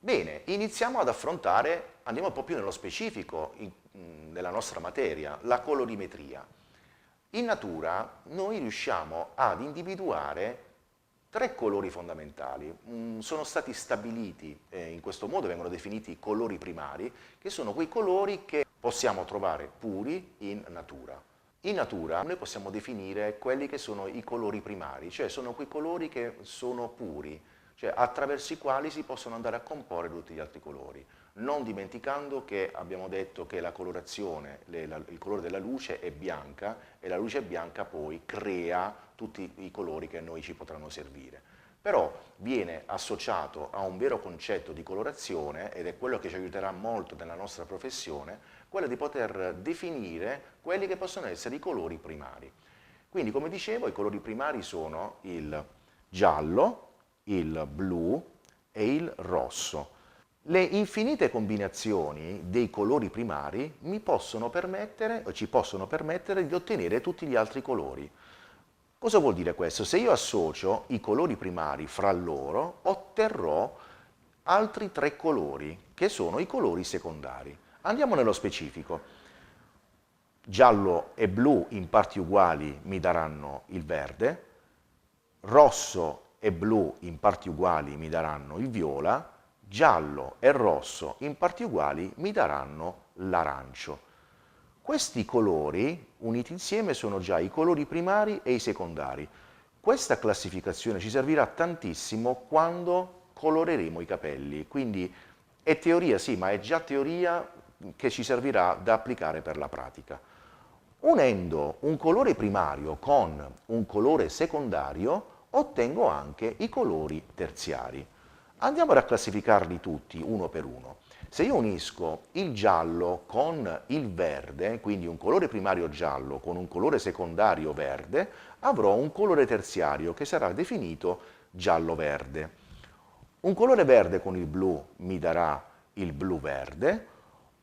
Bene, iniziamo ad affrontare, andiamo un po' più nello specifico della nostra materia, la colorimetria. In natura noi riusciamo ad individuare tre colori fondamentali. Sono stati stabiliti in questo modo, vengono definiti colori primari, che sono quei colori che possiamo trovare puri in natura. In natura noi possiamo definire quelli che sono i colori primari, cioè sono quei colori che sono puri, cioè attraverso i quali si possono andare a comporre tutti gli altri colori, non dimenticando che abbiamo detto che la colorazione, il colore della luce è bianca e la luce bianca poi crea tutti i colori che a noi ci potranno servire. Però viene associato a un vero concetto di colorazione, ed è quello che ci aiuterà molto nella nostra professione, quello di poter definire quelli che possono essere i colori primari. Quindi, come dicevo, i colori primari sono il giallo, il blu e il rosso. Le infinite combinazioni dei colori primari mi possono permettere, o ci possono permettere di ottenere tutti gli altri colori. Cosa vuol dire questo? Se io associo i colori primari fra loro, otterrò altri tre colori, che sono i colori secondari. Andiamo nello specifico. Giallo e blu in parti uguali mi daranno il verde, rosso e blu in parti uguali mi daranno il viola, giallo e rosso in parti uguali mi daranno l'arancio. Questi colori uniti insieme sono già i colori primari e i secondari. Questa classificazione ci servirà tantissimo quando coloreremo i capelli, quindi è teoria sì, ma è già teoria che ci servirà da applicare per la pratica. Unendo un colore primario con un colore secondario ottengo anche i colori terziari. Andiamo a classificarli tutti uno per uno. Se io unisco il giallo con il verde, quindi un colore primario giallo con un colore secondario verde, avrò un colore terziario che sarà definito giallo-verde. Un colore verde con il blu mi darà il blu-verde,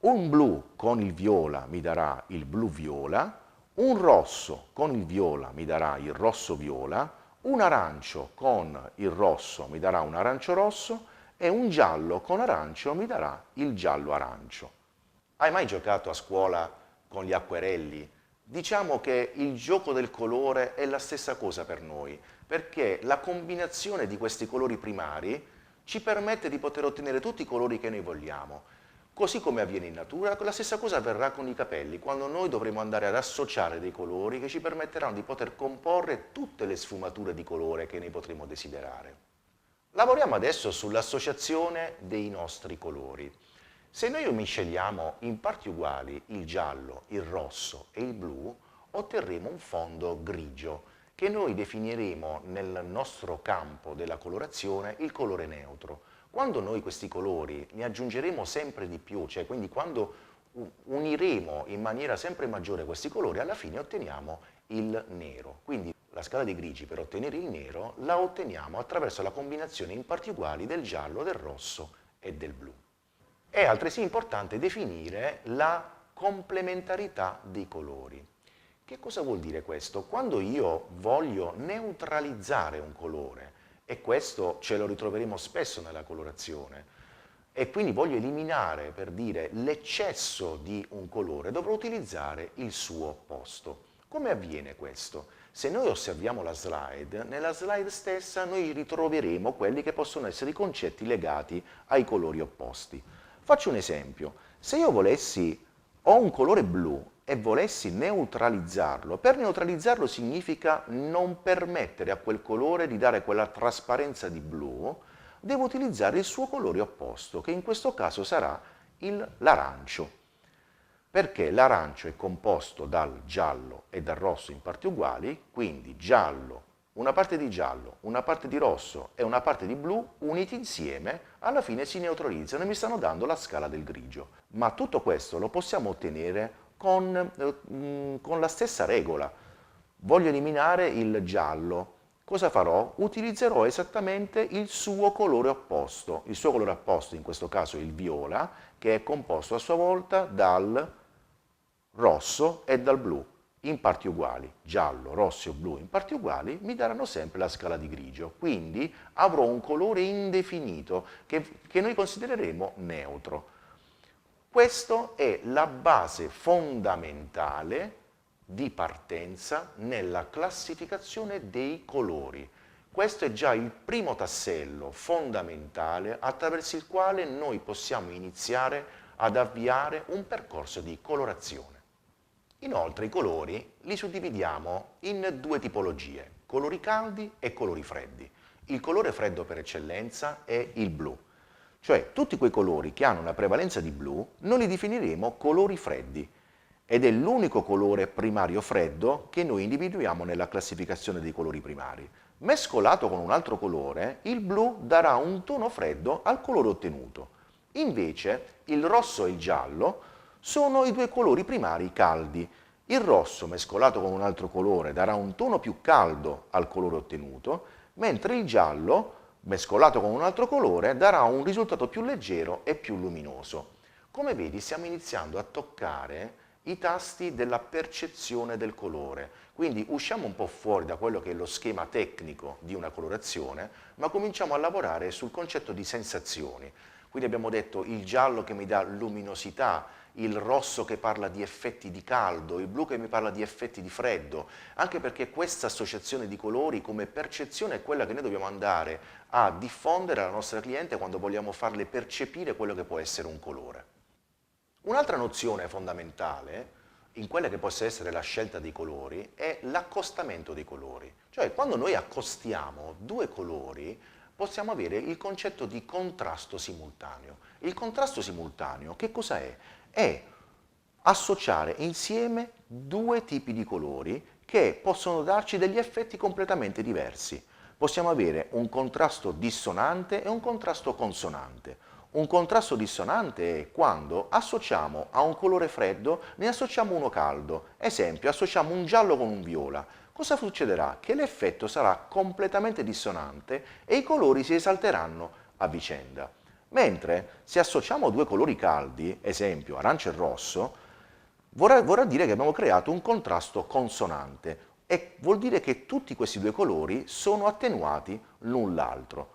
un blu con il viola mi darà il blu-viola, un rosso con il viola mi darà il rosso-viola, un arancio con il rosso mi darà un arancio-rosso e un giallo con arancio mi darà il giallo-arancio. Hai mai giocato a scuola con gli acquerelli? Diciamo che il gioco del colore è la stessa cosa per noi, perché la combinazione di questi colori primari ci permette di poter ottenere tutti i colori che noi vogliamo. Così come avviene in natura, la stessa cosa avverrà con i capelli, quando noi dovremo andare ad associare dei colori che ci permetteranno di poter comporre tutte le sfumature di colore che ne potremo desiderare. Lavoriamo adesso sull'associazione dei nostri colori. Se noi misceliamo in parti uguali il giallo, il rosso e il blu, otterremo un fondo grigio, che noi definiremo nel nostro campo della colorazione il colore neutro. Quando noi questi colori ne aggiungeremo sempre di più, cioè quindi quando uniremo in maniera sempre maggiore questi colori, alla fine otteniamo il nero. Quindi la scala dei grigi per ottenere il nero la otteniamo attraverso la combinazione in parti uguali del giallo, del rosso e del blu. È altresì importante definire la complementarità dei colori. Che cosa vuol dire questo? Quando io voglio neutralizzare un colore, e questo ce lo ritroveremo spesso nella colorazione, e quindi voglio eliminare, per dire, l'eccesso di un colore, dovrò utilizzare il suo opposto. Come avviene questo? Se noi osserviamo la slide, nella slide stessa noi ritroveremo quelli che possono essere i concetti legati ai colori opposti. Faccio un esempio. Se io ho un colore blu e volessi neutralizzarlo, per neutralizzarlo significa non permettere a quel colore di dare quella trasparenza di blu, devo utilizzare il suo colore opposto, che in questo caso sarà l'arancio. Perché l'arancio è composto dal giallo e dal rosso in parti uguali, quindi giallo, una parte di giallo, una parte di rosso e una parte di blu uniti insieme, alla fine si neutralizzano e mi stanno dando la scala del grigio. Ma tutto questo lo possiamo ottenere con la stessa regola. Voglio eliminare il giallo. Cosa farò? Utilizzerò esattamente il suo colore opposto. Il suo colore opposto in questo caso è il viola, che è composto a sua volta dal rosso e dal blu. in parti uguali, giallo, rosso e blu in parti uguali, mi daranno sempre la scala di grigio. Quindi avrò un colore indefinito che noi considereremo neutro. Questa è la base fondamentale di partenza nella classificazione dei colori. Questo è già il primo tassello fondamentale attraverso il quale noi possiamo iniziare ad avviare un percorso di colorazione. Inoltre i colori li suddividiamo in due tipologie, colori caldi e colori freddi. Il colore freddo per eccellenza è il blu, cioè tutti quei colori che hanno una prevalenza di blu noi li definiremo colori freddi ed è l'unico colore primario freddo che noi individuiamo nella classificazione dei colori primari. Mescolato con un altro colore, il blu darà un tono freddo al colore ottenuto. Invece il rosso e il giallo sono i due colori primari caldi. Il rosso mescolato con un altro colore darà un tono più caldo al colore ottenuto, mentre il giallo mescolato con un altro colore darà un risultato più leggero e più luminoso. Come vedi, stiamo iniziando a toccare i tasti della percezione del colore, quindi usciamo un po' fuori da quello che è lo schema tecnico di una colorazione, ma cominciamo a lavorare sul concetto di sensazioni. Quindi abbiamo detto il giallo che mi dà luminosità, il rosso che parla di effetti di caldo, il blu che mi parla di effetti di freddo, anche perché questa associazione di colori come percezione è quella che noi dobbiamo andare a diffondere alla nostra cliente quando vogliamo farle percepire quello che può essere un colore. Un'altra nozione fondamentale in quella che possa essere la scelta dei colori è l'accostamento dei colori. Cioè quando noi accostiamo due colori possiamo avere il concetto di contrasto simultaneo. Il contrasto simultaneo che cosa è? È associare insieme due tipi di colori che possono darci degli effetti completamente diversi. Possiamo avere un contrasto dissonante e un contrasto consonante. Un contrasto dissonante è quando associamo a un colore freddo, ne associamo uno caldo. Esempio, associamo un giallo con un viola. Cosa succederà? Che l'effetto sarà completamente dissonante e i colori si esalteranno a vicenda. Mentre se associamo due colori caldi, esempio arancio e rosso, vorrà dire che abbiamo creato un contrasto consonante e vuol dire che tutti questi due colori sono attenuati l'un l'altro.